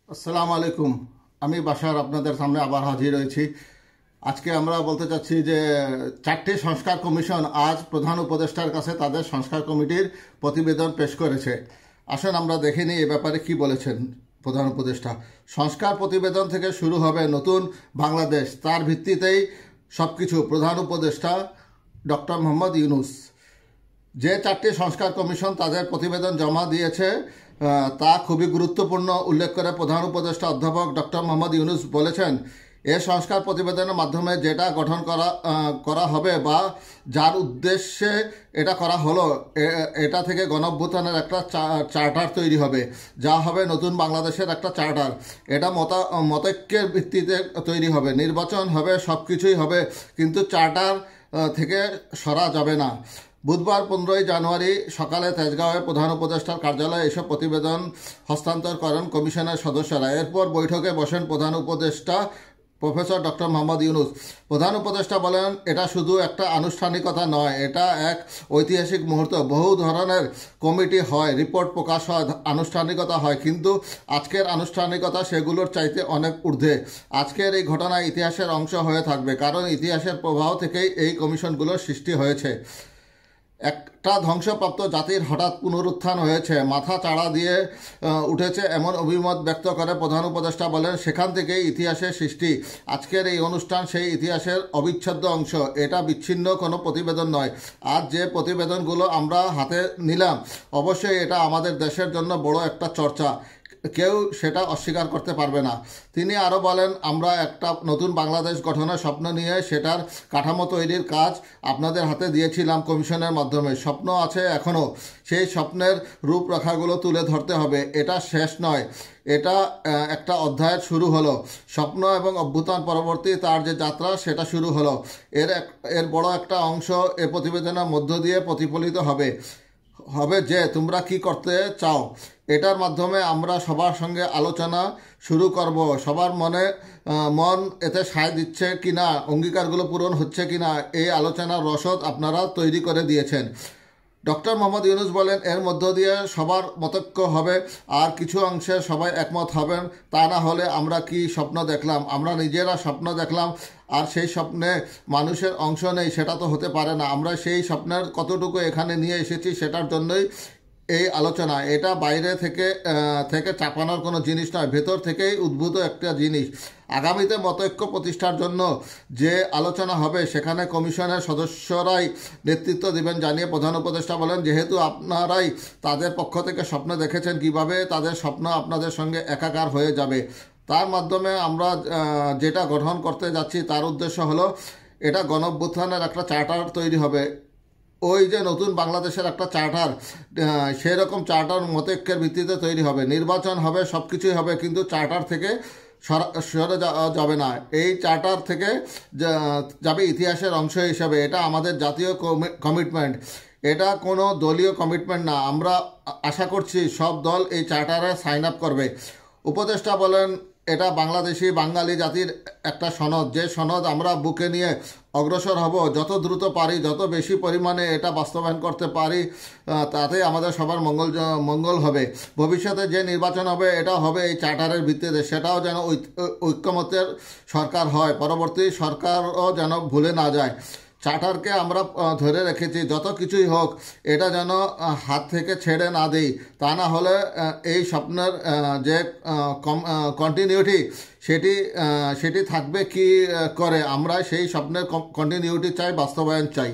আসসালামু আলাইকুম। আমি বাশার আপনাদের সামনে আবার হাজির হয়েছি। আজকে আমরা বলতে চাচ্ছি যে চারটি সংস্কার কমিশন আজ প্রধান উপদেষ্টার কাছে তাদের সংস্কার কমিটির প্রতিবেদন পেশ করেছে। আসুন আমরা দেখে নিই এ ব্যাপারে কি বলেছেন প্রধান উপদেষ্টা। সংস্কার প্রতিবেদন থেকে শুরু হবে নতুন বাংলাদেশ, তার ভিত্তিতেই সবকিছু। প্রধান উপদেষ্টা ডক্টর মোহাম্মদ ইউনূস যে চারটি সংস্কার কমিশন তাদের প্রতিবেদন জমা দিয়েছে তা খুবই গুরুত্বপূর্ণ উল্লেখ করে প্রধান উপদেষ্টা অধ্যাপক ডক্টর মোহাম্মদ ইউনূস বলেছেন, এ সংস্কার প্রতিবেদনের মাধ্যমে যেটা গঠন করা হবে বা যার উদ্দেশ্যে এটা করা হলো, এটা থেকে গণঅভ্যুত্থানের একটা চার্টার তৈরি হবে, যা হবে নতুন বাংলাদেশের একটা চার্টার। এটা মতৈক্যের ভিত্তিতে তৈরি হবে, নির্বাচন হবে, সব কিছুই হবে, কিন্তু চার্টার থেকে সরা যাবে না। বুধবার 15 জানুয়ারি সকালে তেজগাঁওয়ে প্রধান উপদেষ্টার কার্যালয়ে এসব প্রতিবেদন হস্তান্তর করেন কমিশনের সদস্যরা। এরপর বৈঠকে বসেন প্রধান উপদেষ্টা প্রফেসর ডক্টর মোহাম্মদ ইউনূস। প্রধান উপদেষ্টা বলেন, এটা শুধু একটা আনুষ্ঠানিকতা নয়, এটা এক ঐতিহাসিক মুহূর্ত। বহু ধরনের কমিটি হয়, রিপোর্ট প্রকাশ হয়, আনুষ্ঠানিকতা হয়, কিন্তু আজকের আনুষ্ঠানিকতা সেগুলোর চাইতে অনেক ঊর্ধ্বে। আজকের এই ঘটনা ইতিহাসের অংশ হয়ে থাকবে, কারণ ইতিহাসের প্রবাহ থেকেই এই কমিশনগুলোর সৃষ্টি হয়েছে। একটা ধ্বংসপ্রাপ্ত জাতির হঠাৎ পুনরুত্থান হয়েছে, মাথা চাড়া দিয়ে উঠেছে, এমন অভিমত ব্যক্ত করে প্রধান উপদেষ্টা বলেন, সেখান থেকেই ইতিহাসের সৃষ্টি। আজকের এই অনুষ্ঠান সেই ইতিহাসের অবিচ্ছেদ্য অংশ। এটা বিচ্ছিন্ন কোনো প্রতিবেদন নয়। আজ যে প্রতিবেদনগুলো আমরা হাতে নিলাম, অবশ্যই এটা আমাদের দেশের জন্য বড় একটা চর্চা, কেউ সেটা অস্বীকার করতে পারবে না। তিনি আরও বলেন, আমরা একটা নতুন বাংলাদেশ গঠনের স্বপ্ন নিয়ে সেটার কাঠামো তৈরির কাজ আপনাদের হাতে দিয়েছিলাম কমিশনের মাধ্যমে। স্বপ্ন আছে এখনও, সেই স্বপ্নের রূপরেখাগুলো তুলে ধরতে হবে। এটা শেষ নয়, এটা একটা অধ্যায়ের শুরু হলো। স্বপ্ন এবং অভ্যুত্থান পরবর্তী তার যে যাত্রা, সেটা শুরু হলো। এর বড় একটা অংশ এ প্রতিবেদনের মধ্য দিয়ে প্রতিফলিত হবে যে তোমরা কি করতে চাও। এটার মাধ্যমে আমরা সবার সঙ্গে আলোচনা শুরু করব, সবার মন এতে সায় দিচ্ছে কিনা, অঙ্গীকারগুলো পূরণ হচ্ছে কিনা, এই আলোচনার রসদ আপনারা তৈরি করে দিয়েছেন। ডক্টর মোহাম্মদ ইউনূস বলেন, এর মধ্য দিয়ে সবার মতৈক্য হবে, আর কিছু অংশে সবাই একমত হবেন। তা না হলে আমরা কি স্বপ্ন দেখলাম? আমরা নিজেরা স্বপ্ন দেখলাম, আর সেই স্বপ্নে মানুষের অংশ নেই, সেটা তো হতে পারে না। আমরা সেই স্বপ্নের কতটুকু এখানে নিয়ে এসেছি, সেটার জন্যই এই আলোচনা। এটা বাইরে থেকে চাপানোর কোনো জিনিস নয়, ভেতর থেকেই উদ্ভূত একটা জিনিস। আগামীতে মতৈক্য প্রতিষ্ঠার জন্য যে আলোচনা হবে, সেখানে কমিশনের সদস্যরাই নেতৃত্ব দেবেন জানিয়ে প্রধান উপদেষ্টা বলেন, যেহেতু আপনারাই তাদের পক্ষ থেকে স্বপ্ন দেখেছেন, কিভাবে তাদের স্বপ্ন আপনাদের সঙ্গে একাকার হয়ে যাবে। তার মাধ্যমে আমরা যেটা গঠন করতে যাচ্ছি, তার উদ্দেশ্য হলো এটা গণঅভ্যুত্থানের একটা চার্টার তৈরি হবে। ওই যে নতুন বাংলাদেশের একটা চার্টার, সেই রকম চার্টার মতৈক্যের ভিত্তিতে তৈরি হবে, নির্বাচন হবে, সব কিছুই হবে, কিন্তু চার্টার থেকে সরে যাবে না। এই চার্টার থেকে যাবে ইতিহাসের অংশ হিসাবে। এটা আমাদের জাতীয় কমিটমেন্ট, এটা কোনো দলীয় কমিটমেন্ট না। আমরা আশা করছি সব দল এই চার্টারে সাইন আপ করবে। উপদেষ্টা বলেন, এটা বাংলাদেশি বাঙালি জাতির একটা সনদ, যে সনদ আমরা বুকে নিয়ে অগ্রসর হব। যত দ্রুত পারি, যত বেশি পরিমাণে এটা বাস্তবায়ন করতে পারি, তাতে আমাদের সবার মঙ্গল হবে। ভবিষ্যতে যে নির্বাচন হবে, এটা হবে এই চার্টারের ভিত্তিতে। সেটাও যেন ঐক্যমত্যের সরকার হয়, পরবর্তী সরকারও যেন ভুলে না যায়। চার্টারকে আমরা ধরে রেখেছি, যত কিছুই হোক এটা যেন হাত থেকে ছেড়ে না দিই। তা না হলে এই স্বপ্নের যে কন্টিনিউটি, সেটি থাকবে কি করে। আমরা সেই স্বপ্নের কন্টিনিউটি চাই, বাস্তবায়ন চাই।